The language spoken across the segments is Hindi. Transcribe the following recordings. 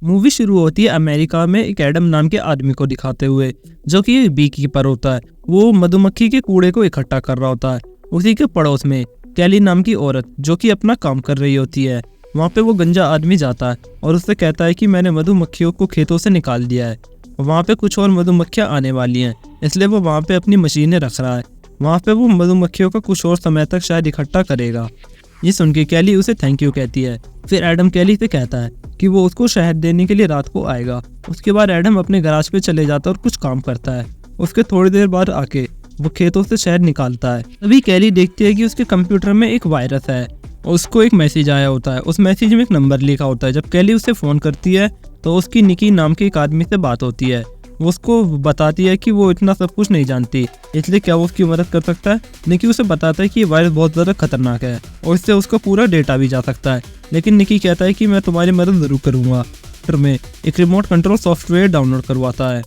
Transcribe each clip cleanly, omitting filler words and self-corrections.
मूवी शुरू होती है अमेरिका में एक एडम नाम के आदमी को दिखाते हुए, जो कि एक बी कीपर होता है। वो मधुमक्खी के कूड़े को इकट्ठा कर रहा होता है। उसी के पड़ोस में कैली नाम की औरत जो कि अपना काम कर रही होती है। वहाँ पे वो गंजा आदमी जाता है और उससे कहता है कि मैंने मधुमक्खियों को खेतों से निकाल दिया है। वहाँ पे कुछ और मधुमक्खियाँ आने वाली हैं, इसलिए वो वहाँ पे अपनी मशीनें रख रहा है। वहाँ पे वो मधुमक्खियों का कुछ और समय तक शायद इकट्ठा करेगा। ये सुन के कैली उसे थैंक यू कहती है। फिर एडम कैली से कहता है कि वो उसको शहद देने के लिए रात को आएगा। उसके बाद एडम अपने गैराज पे चले जाता है और कुछ काम करता है। उसके थोड़ी देर बाद आके वो खेतों से शहद निकालता है। तभी कैली देखती है कि उसके कंप्यूटर में एक वायरस है। उसको एक मैसेज आया होता है। उस मैसेज में एक नंबर लिखा होता है। जब कैली उसे फ़ोन करती है तो उसकी निकी नाम के एक आदमी से बात होती है। वो उसको बताती है कि वो इतना सब कुछ नहीं जानती, इसलिए क्या वो उसकी मदद कर सकता है। निकी उसे बताता है कि ये वायरस बहुत ज़्यादा खतरनाक है और इससे उसका पूरा डेटा भी जा सकता है। लेकिन निकी कहता है कि मैं तुम्हारी मदद ज़रूर करूँगा। में एक रिमोट कंट्रोल सॉफ्टवेयर डाउनलोड करवाता है।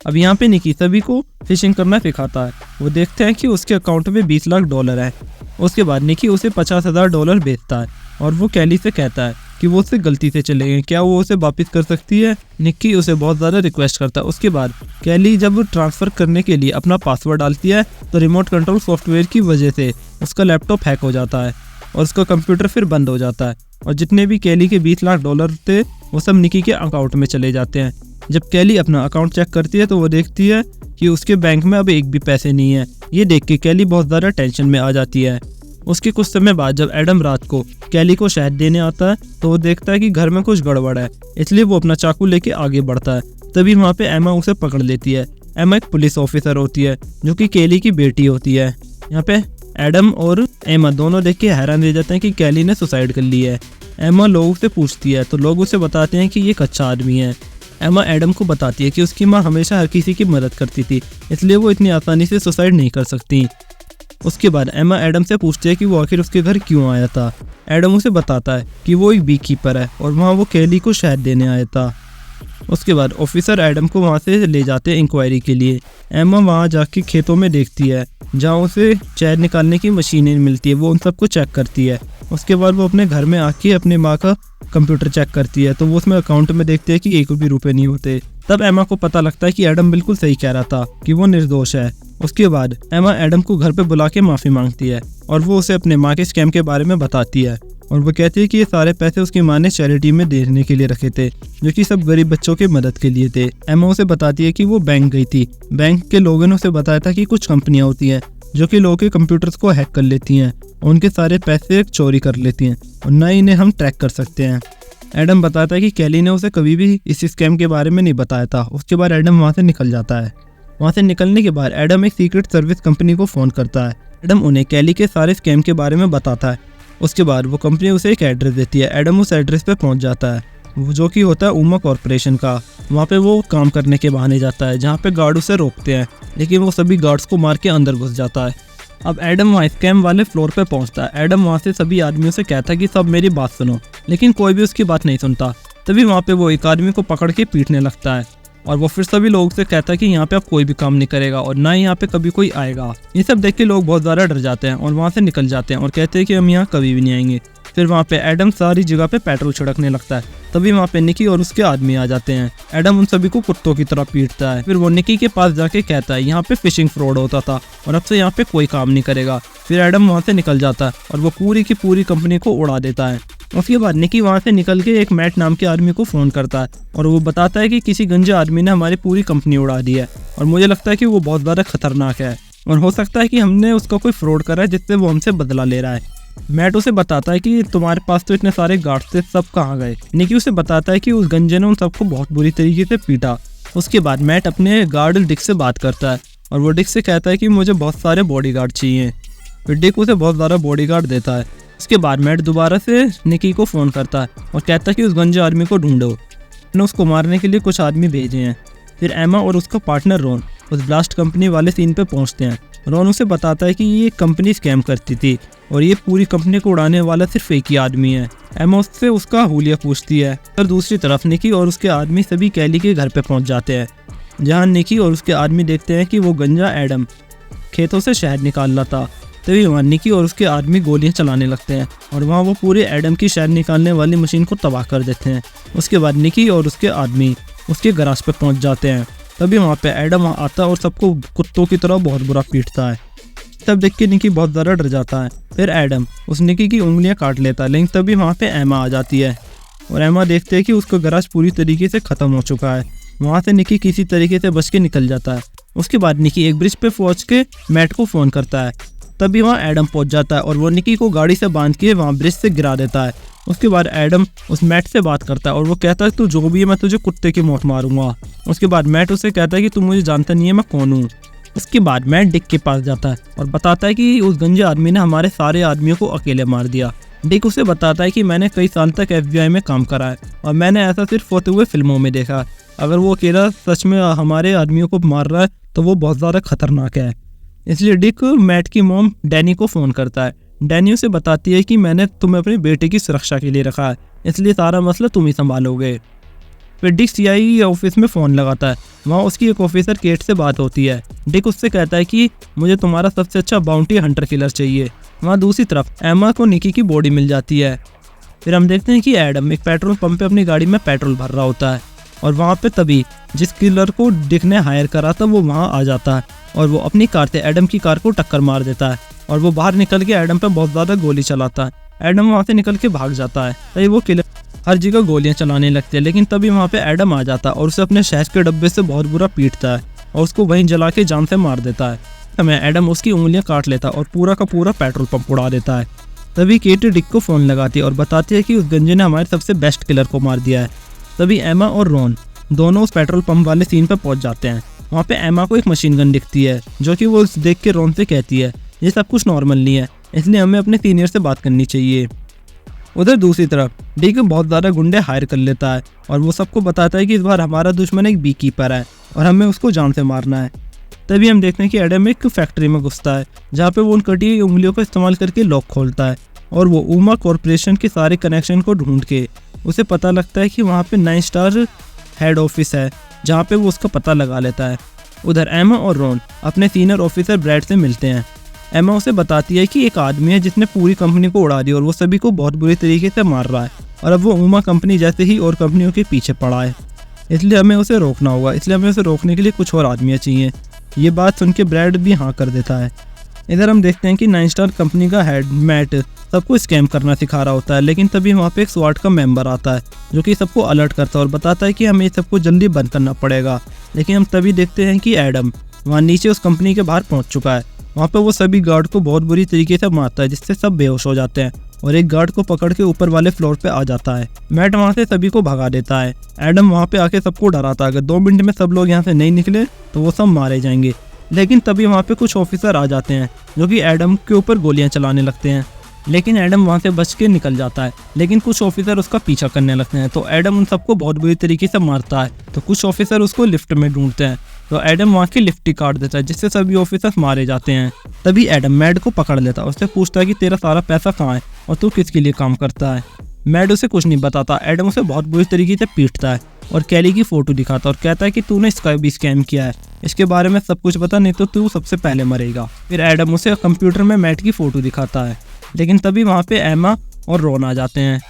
अब यहाँ पे निकी सभी को फिशिंग करना सिखाता है। वो देखते हैं कि उसके अकाउंट में $20 लाख है। उसके बाद निकी उसे $50,000 भेजता है और वो कैली से कहता है कि वो उससे गलती से चले गए, क्या वो उसे वापस कर सकती है। निकी उसे बहुत ज़्यादा रिक्वेस्ट करता है। उसके बाद कैली जब ट्रांसफ़र करने के लिए अपना पासवर्ड डालती है तो रिमोट कंट्रोल सॉफ्टवेयर की वजह से उसका लैपटॉप हैक हो जाता है और उसका कंप्यूटर फिर बंद हो जाता है और जितने भी कैली के $20 लाख थे वो सब निकी के अकाउंट में चले जाते हैं। जब कैली अपना अकाउंट चेक करती है तो वो देखती है कि उसके बैंक में अब एक भी पैसे नहीं है। ये देख के कैली बहुत ज़्यादा टेंशन में आ जाती है। उसके कुछ समय बाद जब एडम रात को कैली को शहद देने आता है तो वो देखता है कि घर में कुछ गड़बड़ है, इसलिए वो अपना चाकू लेके आगे बढ़ता है। तभी वहाँ पे एमा उसे पकड़ लेती है। एमा एक पुलिस ऑफिसर होती है जो कि कैली की बेटी होती है। यहाँ पे एडम और एमा दोनों देख के हैरान रह जाते हैं कि कैली ने सुसाइड कर ली है। एमा लोगों से पूछती है तो लोग उसे बताते हैं कि ये एक अच्छा आदमी है। एमा एडम को बताती है कि उसकी माँ हमेशा हर किसी की मदद करती थी, इसलिए वो इतनी आसानी से सुसाइड नहीं कर सकती। उसके बाद एमा एडम से पूछती है कि वो आखिर उसके घर क्यों आया था। एडम उसे बताता है कि वो एक बी कीपर है और वहाँ वो कैली को शहद देने आया था। उसके बाद ऑफिसर एडम को वहाँ से ले जाते हैं इंक्वायरी के लिए। एमा वहाँ जाके खेतों में देखती है जहाँ उसे शहद निकालने की मशीनें मिलती है। वो उन सबको चेक करती है। उसके बाद वो अपने घर में आके अपनी माँ का कंप्यूटर चेक करती है तो वो उसमें अकाउंट में देखती है कि $1 भी रुपए नहीं होते। तब एमा को पता लगता है कि एडम बिल्कुल सही कह रहा था कि वो निर्दोष है। उसके बाद एमा एडम को घर पे बुला के माफ़ी मांगती है और वो उसे अपने माँ के स्कैम के बारे में बताती है और वो कहती है कि ये सारे पैसे उसकी माँ ने चैरिटी में देने के लिए रखे थे, जो कि सब गरीब बच्चों की मदद के लिए थे। एमा उसे बताती है कि वो बैंक गई थी। बैंक के लोगों ने उसे बताया था कि कुछ कंपनियां होती हैं जो कि लोगों के कंप्यूटर्स को हैक कर लेती हैं, उनके सारे पैसे चोरी कर लेती हैं और न ही इन्हें हम ट्रैक कर सकते हैं। एडम बताता है कि कैली ने उसे कभी भी इस स्कैम के बारे में नहीं बताया था। उसके बाद एडम वहाँ से निकल जाता है। वहाँ से निकलने के बाद एडम एक सीक्रेट सर्विस कंपनी को फ़ोन करता है। एडम उन्हें कैली के सारे स्कैम के बारे में बताता है। उसके बाद वो कंपनी उसे एक एड्रेस देती है। एडम उस एड्रेस पे पहुँच जाता है जो कि होता है उमा कॉरपोरेशन का। वहाँ पे वो काम करने के बहाने जाता है जहाँ पे गार्ड उसे रोकते हैं, लेकिन वो सभी गार्ड्स को मार के अंदर घुस जाता है। अब एडम वहाँ स्कैम वाले फ्लोर पे पहुँचता है। एडम वहाँ से सभी आदमियों से कहता है कि सब मेरी बात सुनो, लेकिन कोई भी उसकी बात नहीं सुनता। तभी वहाँ पे वो एक आदमी को पकड़ के पीटने लगता है और वो फिर सभी लोगों से कहता है कि यहाँ पे अब कोई भी काम नहीं करेगा और ना ही यहाँ पे कभी कोई आएगा। ये सब देख के लोग बहुत ज़्यादा डर जाते हैं और वहाँ से निकल जाते हैं और कहते हैं कि हम यहाँ कभी भी नहीं आएंगे। फिर वहाँ पे एडम सारी जगह पे पेट्रोल छिड़कने लगता है। तभी वहाँ पे निकी और उसके आदमी आ जाते हैं। एडम उन सभी को कुत्तों की तरह पीटता है। फिर वो निकी के पास जाके कहता है यहाँ पे फिशिंग फ्रॉड होता था और अब से यहाँ पे कोई काम नहीं करेगा। फिर एडम वहाँ से निकल जाता है और वो पूरी की पूरी कंपनी को उड़ा देता है। उसके बाद निकी वहाँ से निकल के एक मैट नाम के आदमी को फ़ोन करता है और वो बताता है कि किसी गंजे आदमी ने हमारी पूरी कंपनी उड़ा दी है और मुझे लगता है कि वो बहुत ज़्यादा खतरनाक है और हो सकता है कि हमने उसका कोई फ्रॉड करा है जिससे वो हमसे बदला ले रहा है। मैट उसे बताता है कि तुम्हारे पास तो इतने सारे गार्ड्स थे, सब कहाँ गए। निकी उसे बताता है कि उस गंजे ने उन सबको बहुत बुरी तरीके से पीटा। उसके बाद मैट अपने गार्ड डिक से बात करता है और वो डिक से कहता है कि मुझे बहुत सारे बॉडीगार्ड चाहिए। फिर डिक उसे बहुत ज़्यादा बॉडीगार्ड देता है। उसके बाद मैट दोबारा से निकी को फ़ोन करता है और कहता है कि उस गंजे आदमी को ढूंढो। मैंने उसको मारने के लिए कुछ आदमी भेजे हैं। फिर एमा और उसका पार्टनर रोन उस ब्लास्ट कंपनी वाले सीन पे पहुंचते हैं। रोन उसे बताता है कि ये कंपनी स्कैम करती थी और ये पूरी कंपनी को उड़ाने वाला सिर्फ एक ही आदमी है। एमा उससे उसका हुलिया पूछती है। और दूसरी तरफ निकी और उसके आदमी सभी कैली के घर पे पहुंच जाते हैं, जहां निकी और उसके आदमी देखते हैं कि वो गंजा एडम खेतों से शहद निकाल रहा था। तभी वहाँ निकी और उसके आदमी गोलियां चलाने लगते हैं और वहाँ वो पूरे एडम की शहद निकालने वाली मशीन को तबाह कर देते हैं। उसके बाद निकी और उसके आदमी उसके गराज पे पहुँच जाते हैं। तभी वहाँ पे एडम वहाँ आता है और सबको कुत्तों की तरह बहुत बुरा पीटता है। तब देख के निकी बहुत ज़्यादा डर जाता है। फिर एडम उस निकी की उंगलियां काट लेता है, लेकिन तभी वहाँ पे एमा आ जाती है और एमा देखते है कि उसका गराज पूरी तरीके से ख़त्म हो चुका है। वहाँ से निकी किसी तरीके से बच के निकल जाता है। उसके बाद निकी एक ब्रिज पे पहुँच के मैट को फ़ोन करता है। तभी वहाँ एडम पहुँच जाता है और वो निकी को गाड़ी से बांध के वहाँ ब्रिज से गिरा देता है। उसके बाद एडम उस मैट से बात करता है और वो कहता है तू जो भी है मैं तुझे कुत्ते की मौत मारूंगा। उसके बाद मैट उसे कहता है कि तू मुझे जानता नहीं है मैं कौन हूँ। उसके बाद मैट डिक के पास जाता है और बताता है कि उस गंजे आदमी ने हमारे सारे आदमियों को अकेले मार दिया। डिक उसे बताता है कि मैंने कई साल तक FBI में काम करा है और मैंने ऐसा सिर्फ होते हुए फिल्मों में देखा है। अगर वो अकेला सच में हमारे आदमियों को मार रहा है तो वो बहुत ज़्यादा खतरनाक है। इसलिए डिक मैट की मॉम डैनी को फ़ोन करता है। डैनी उसे बताती है कि मैंने तुम्हें अपने बेटे की सुरक्षा के लिए रखा है, इसलिए सारा मसला तुम ही संभालोगे। फिर डिक CIA ऑफिस में फ़ोन लगाता है। वहाँ उसकी एक ऑफिसर केट से बात होती है। डिक उससे कहता है कि मुझे तुम्हारा सबसे अच्छा बाउंटी हंटर किलर चाहिए। वहाँ दूसरी तरफ एमा को निकी की बॉडी मिल जाती है। फिर हम देखते हैं कि एडम एक पेट्रोल पंप पे अपनी गाड़ी में पेट्रोल भर रहा होता है और वहाँ पे तभी जिस किलर को डिक ने हायर करा था वो वहाँ आ जाता है और वो अपनी कार से एडम की कार को टक्कर मार देता है और वो बाहर निकल के एडम पे बहुत ज़्यादा गोली चलाता है। एडम वहाँ से निकल के भाग जाता है। तभी वो किलर हर जगह गोलियां चलाने लगते हैं, लेकिन तभी वहाँ पे एडम आ जाता है और उसे अपने शहर के डब्बे से बहुत बुरा पीटता है और उसको वहीं जला के जान से मार देता है। हमें एडम उसकी उंगलियां काट लेता है और पूरा का पूरा पेट्रोल पंप उड़ा देता है। तभी केट डिक को फ़ोन लगाती है और बताती है कि उस गंजे ने हमारे सबसे बेस्ट किलर को मार दिया है। तभी एमा और रॉन दोनों उस पेट्रोल पंप वाले सीन पर पहुँच जाते हैं। वहाँ पे एमा को एक मशीन गन दिखती है जो कि वो देख के रॉन से कहती है ये सब कुछ नॉर्मल नहीं है, इसलिए हमें अपने सीनियर से बात करनी चाहिए। उधर दूसरी तरफ डिक बहुत ज़्यादा गुंडे हायर कर लेता है और वो सबको बताता है कि इस बार हमारा दुश्मन एक बी कीपर है और हमें उसको जान से मारना है। तभी हम देखते हैं कि एडम एक फैक्ट्री में घुसता है जहाँ पे वो उन कटी हुई उंगलियों का इस्तेमाल करके लॉक खोलता है और वो उमा कॉरपोरेशन के सारे कनेक्शन को ढूंढ के उसे पता लगता है कि वहाँ पे 9 स्टार हेड ऑफिस है जहाँ पे वो उसका पता लगा लेता है। उधर एमा और रॉन अपने सीनियर ऑफिसर ब्रैड से मिलते हैं। एमा उसे बताती है कि एक आदमी है जिसने पूरी कंपनी को उड़ा दिया और वो सभी को बहुत बुरी तरीके से मार रहा है और अब वो उमा कंपनी जैसे ही और कंपनियों के पीछे पड़ा है, इसलिए हमें उसे रोकना होगा। इसलिए हमें उसे रोकने के लिए कुछ और आदमियाँ चाहिए। ये बात सुन के ब्रैड भी हाँ कर देता है। इधर हम देखते हैं कि 9 स्टार कंपनी का हेड मैट सबको स्कैम करना सिखा रहा होता है, लेकिन तभी वहाँ पे एक SWAT का मेंबर आता है जो कि सबको अलर्ट करता है और बताता है कि हमें सबको जल्दी बंद करना पड़ेगा। लेकिन हम तभी देखते हैं कि एडम वहाँ नीचे उस कंपनी के बाहर पहुँच चुका है। वहाँ पे वो सभी गार्ड को बहुत बुरी तरीके से मारता है जिससे सब बेहोश हो जाते हैं और एक गार्ड को पकड़ के ऊपर वाले फ्लोर पे आ जाता है। मैट वहाँ से सभी को भगा देता है। एडम वहाँ पे आके सबको डराता है अगर 2 मिनट में सब लोग यहाँ से नहीं निकले तो वो सब मारे जाएंगे। लेकिन तभी वहाँ पे कुछ ऑफिसर आ जाते हैं जो कि एडम के ऊपर गोलियां चलाने लगते हैं, लेकिन एडम वहाँ से बच के निकल जाता है। लेकिन कुछ ऑफिसर उसका पीछा करने लगते हैं तो एडम उन सबको बहुत बुरी तरीके से मारता है। तो कुछ ऑफिसर उसको लिफ्ट में ढूंढते हैं तो एडम वहाँ की लिफ्ट ही काट देता है जिससे सभी ऑफिसर्स मारे जाते हैं। तभी एडम मैड को पकड़ लेता है, उससे पूछता है कि तेरा सारा पैसा कहाँ है और तू किसके लिए काम करता है। मैड उसे कुछ नहीं बताता। एडम उसे बहुत बुरी तरीके से पीटता है और कैली की फोटो दिखाता और कहता है कि तूने इसका भी स्कैम किया है, इसके बारे में सब कुछ पता, नहीं तो तू सबसे पहले मरेगा। फिर एडम उसे कंप्यूटर में मैट की फोटो दिखाता है, लेकिन तभी वहाँ पे एमा और रॉन आ जाते हैं।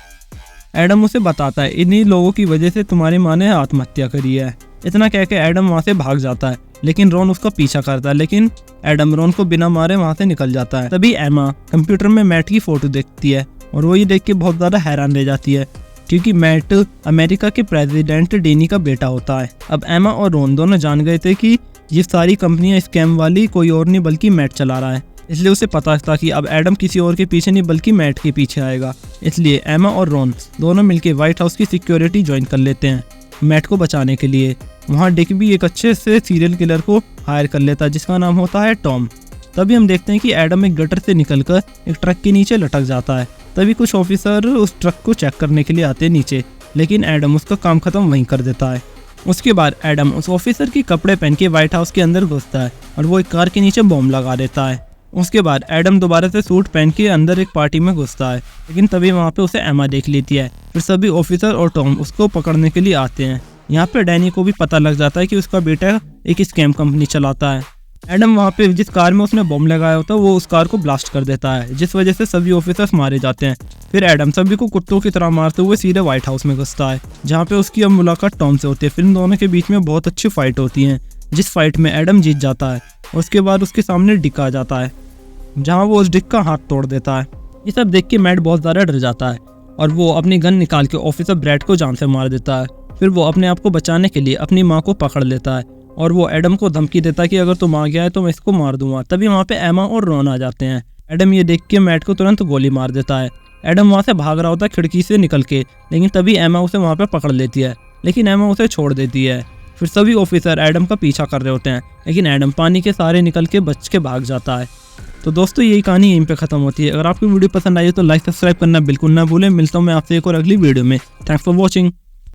एडम उसे बताता है इन्हीं लोगों की वजह से तुम्हारी माँ ने आत्महत्या करी है। इतना कह के एडम वहाँ से भाग जाता है, लेकिन रॉन उसका पीछा करता है, लेकिन एडम रॉन को बिना मारे वहाँ से निकल जाता है। तभी एमा कंप्यूटर में मैट की फोटो देखती है और वो ये देख के बहुत ज़्यादा हैरान रह जाती है क्योंकि मैट अमेरिका के प्रेसिडेंट डेनी का बेटा होता है। अब एमा और रॉन दोनों जान गए थे कि ये सारी कंपनियां स्कैम वाली कोई और नहीं बल्कि मैट चला रहा है, इसलिए उसे पता था कि अब एडम किसी और के पीछे नहीं बल्कि मैट के पीछे आएगा। इसलिए एमा और रॉन दोनों मिलकर व्हाइट हाउस की सिक्योरिटी ज्वाइन कर लेते हैं मैट को बचाने के लिए। वहाँ डिक भी एक अच्छे से सीरियल किलर को हायर कर लेता है जिसका नाम होता है टॉम। तभी हम देखते हैं कि एडम एक गटर से निकलकर एक ट्रक के नीचे लटक जाता है। तभी कुछ ऑफिसर उस ट्रक को चेक करने के लिए आते हैं नीचे, लेकिन एडम उसका काम खत्म वहीं कर देता है। उसके बाद एडम उस ऑफिसर के कपड़े पहन के व्हाइट हाउस के अंदर घुसता है और वो एक कार के नीचे बॉम्ब लगा देता है। उसके बाद एडम दोबारा से सूट पहन के अंदर एक पार्टी में घुसता है, लेकिन तभी वहाँ पे उसे एमा देख लेती है। फिर सभी ऑफिसर और टॉम उसको पकड़ने के लिए आते हैं। यहाँ पे डैनी को भी पता लग जाता है कि उसका बेटा एक स्कैम कंपनी चलाता है। एडम वहाँ पे जिस कार में उसने बम लगाया होता है वो उस कार को ब्लास्ट कर देता है, जिस वजह से सभी ऑफिसर्स मारे जाते हैं। फिर एडम सभी को कुत्तों की तरह मारते हुए सीधे व्हाइट हाउस में घुसता है, जहाँ पे उसकी अब मुलाकात टॉम से होती है। फिर इन दोनों के बीच में बहुत अच्छी फाइट होती है, जिस फाइट में एडम जीत जाता है। उसके बाद उसके सामने डिक आ जाता है, जहाँ वो उस डिक का हाथ तोड़ देता है। ये सब देख के मैट बहुत ज़्यादा डर जाता है और वो अपनी गन निकाल के ऑफिसर ब्रैड को जान से मार देता है। फिर वो अपने आप को बचाने के लिए अपनी माँ को पकड़ लेता है और वो एडम को धमकी देता है कि अगर तुम आ गया है तो मैं इसको मार दूंगा। तभी वहाँ पे एमा और रॉन आ जाते हैं। एडम ये देख के मैट को तुरंत गोली मार देता है। एडम वहाँ से भाग रहा होता है खिड़की से निकल के, लेकिन तभी एमा उसे वहाँ पे पकड़ लेती है, लेकिन एमा उसे छोड़ देती है। फिर सभी ऑफिसर एडम का पीछा कर रहे होते हैं, लेकिन एडम पानी के सहारे निकल के बच के भाग जाता है। तो दोस्तों यही कहानी यहीं पे खत्म होती है। अगर आपको वीडियो पसंद आई तो लाइक सब्सक्राइब करना बिल्कुल ना भूलें। मिलता हूँ मैं आपसे एक और अगली वीडियो में। Thanks for watching.